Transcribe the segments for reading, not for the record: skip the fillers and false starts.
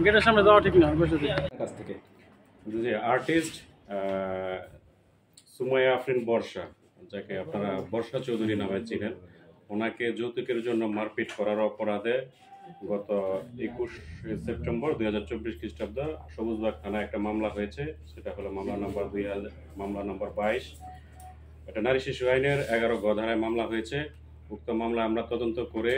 গেটের সামনে যাওয়া ঠিক না বসে কাছ থেকে যে আর্টিস্ট সুমাইয়া আফরিন বর্ষা, যাকে আপনারা বর্ষা চৌধুরী নামে চিনেন, ওনাকে যৌতুকের জন্য মারপিট করার অপরাধে গত 21 সেপ্টেম্বর 2024 খ্রিস্টাব্দ সবুজবাগ থানায় একটা মামলা হয়েছে। সেটা হলো মামলা নম্বর 22। এটা নারী শিশু আইনের 11 গ ধারায় মামলা হয়েছে। উক্ত মামলা আমরা তদন্ত করে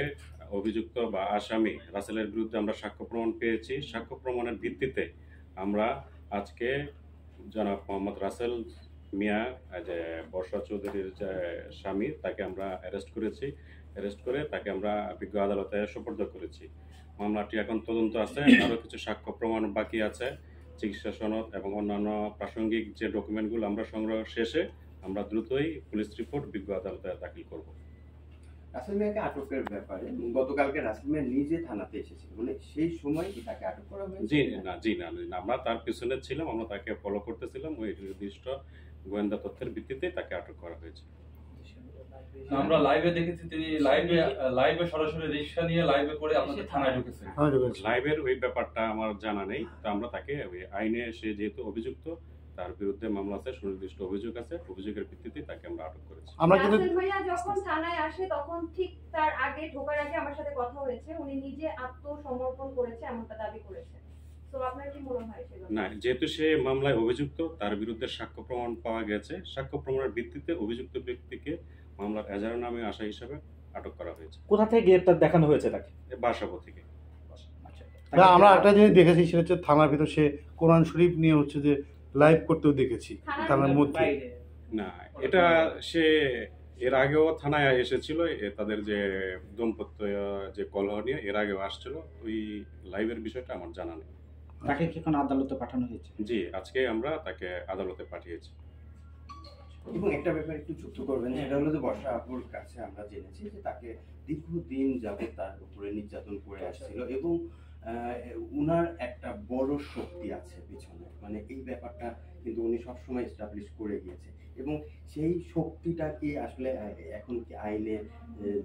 অভিযুক্ত বা আসামি রাসেলের বিরুদ্ধে আমরা সাক্ষ্য প্রমাণ পেয়েছি। সাক্ষ্য প্রমাণের ভিত্তিতে আমরা আজকে জনাব মোহাম্মদ রাসেল মিয়া, যে বর্ষা চৌধুরীর যে স্বামী, তাকে আমরা অ্যারেস্ট করেছি। অ্যারেস্ট করে তাকে আমরা বিজ্ঞ আদালতে সোপর্দ করেছি। মামলাটি এখন তদন্ত আছে, আরও কিছু সাক্ষ্য প্রমাণ বাকি আছে। চিকিৎসা সনদ এবং অন্যান্য প্রাসঙ্গিক যে ডকুমেন্টগুলো আমরা সংগ্রহ শেষে আমরা দ্রুতই পুলিশ রিপোর্ট বিজ্ঞ আদালতে দাখিল করব। রাসেল মিয়াকে আটকের ব্যাপারে গতকালকে রাসেল মিয়া নিজে থানাতে এসেছিল, মানে সেই সময় কি তাকে আটক করা হয়েছে? জি না, আমরা তার পিছনে ছিলাম, আমরা তাকে ফলো করতেছিলাম। ওই নির্দিষ্ট গোয়েন্দা তথ্যের ভিত্তিতে তাকে আটক করা হয়েছে। আমরা লাইভে দেখেছি তিনি লাইভে সরাসরি রিকশা নিয়ে লাইভে করে আপনাদের থানায় ঢুকেছেন। লাইভের ওই ব্যাপারটা আমার জানা নেই। তো আমরা তাকে ওই আইনে, সে যেহেতু অভিযুক্ত, তার বিরুদ্ধে মামলা আছে, সুনির্দিষ্ট অভিযোগ আছে, অভিযোগের ভিত্তিতে তাকে আমরা আটক করেছি। আমরা কিন্তু ভাইয়া যখন থানায় আসে তখন ঠিক তার আগে ঢোকার আগে আমার সাথে কথা হয়েছে, উনি নিজে আত্মসমর্পণ করেছে এমনটা দাবি করেছে। তো আপনার কি মনে হয় সেটা? না, যেহেতু সে মামলায় অভিযুক্ত, তার বিরুদ্ধে সাক্ষ্য প্রমাণ পাওয়া গেছে। সাক্ষ্য প্রমাণের ভিত্তিতে অভিযুক্ত ব্যক্তিকে মামলার এজাহার নামে আসামি হিসাবে আটক করা হয়েছে। কোথা থেকে গ্রেপ্তার দেখানো হয়েছে তাকে? বাসাবো থেকে। আমরা একটা জিনিস দেখেছি, সেটা হচ্ছে থানার ভিতর সে কোরআন শরীফ নিয়ে হচ্ছে যে লাইভ করতেও দেখেছি থানার মধ্যে। না, এটা সে এর আগেও থানায় এসেছিল, তাদের যে দাম্পত্য যে কলহ নিয়ে এর আগেও আসছিল। ওই লাইভের বিষয়টা আমার জানা নেই। তাকে কি এখন আদালতে পাঠানো হয়েছে? জি, আজকে আমরা তাকে আদালতে পাঠিয়েছি। এবং একটা ব্যাপার একটু যুক্ত করবেন, সেটা হলো যে বর্ষা আপুর কাছে আমরা জেনেছি যে তাকে দীর্ঘদিন যাবত তার উপরে নির্যাতন করে আসছিল এবং উনার একটা বড় শক্তি আছে পিছনে, মানে এই ব্যাপারটা কিন্তু উনি সবসময় এস্টাবলিশ করে গিয়েছে এবং সেই শক্তিটা কি আসলে এখন কি আইনের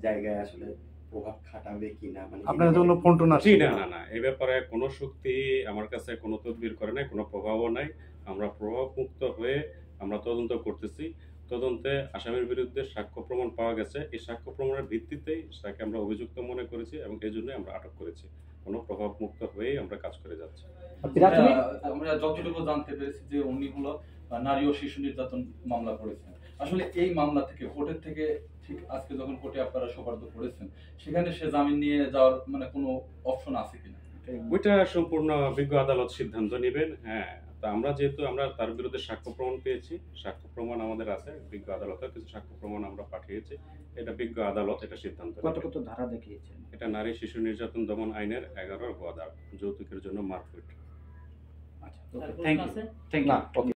জায়গায় আসলে প্রভাব খাটাবে কিনা, মানে আপনার জন্য ফোন টোন আসছে? না, এই ব্যাপারে কোনো শক্তি আমার কাছে কোনো তদবির করে নাই, কোনো প্রভাবও নাই। আমরা প্রভাব মুক্ত হয়ে আমরা তদন্ত করতেছি। তদন্তে আসামির বিরুদ্ধে সাক্ষ্য প্রমাণ পাওয়া গেছে। এই সাক্ষ্য প্রমাণের ভিত্তিতেই তাকে আমরা অভিযুক্ত মনে করেছি এবং এই জন্যই আমরা আটক করেছি। কোনো প্রভাব মুক্ত হয়েই আমরা কাজ করে যাচ্ছি। আমরা যতটুকু জানতে পেরেছি যে উনি হলো নারী ও শিশু নির্যাতন মামলা করেছেন। আসলে এই মামলা থেকে, কোর্টের থেকে, ঠিক আজকে যখন কোর্টে আপনারা সোপর্দ করেছেন, সেখানে সে জামিন নিয়ে যাওয়ার মানে কোনো অপশন আছে কিনা? ওইটা সম্পূর্ণ বিজ্ঞ আদালত সিদ্ধান্ত নেবেন। হ্যাঁ, তা আমরা যেহেতু আমরা তার বিরুদ্ধে সাক্ষ্য প্রমাণ পেয়েছি, সাক্ষ্য প্রমাণ আমাদের আছে, বিজ্ঞ আদালতে কিছু সাক্ষ্য প্রমাণ আমরা পাঠিয়েছি। এটা বিজ্ঞ আদালত এটা সিদ্ধান্ত নেবে। কত ধারা দেখিয়েছেন? এটা নারী শিশু নির্যাতন দমন আইনের 11 গ ধারা, যৌতুকের জন্য মারপিট। আচ্ছা, থ্যাংক ইউ।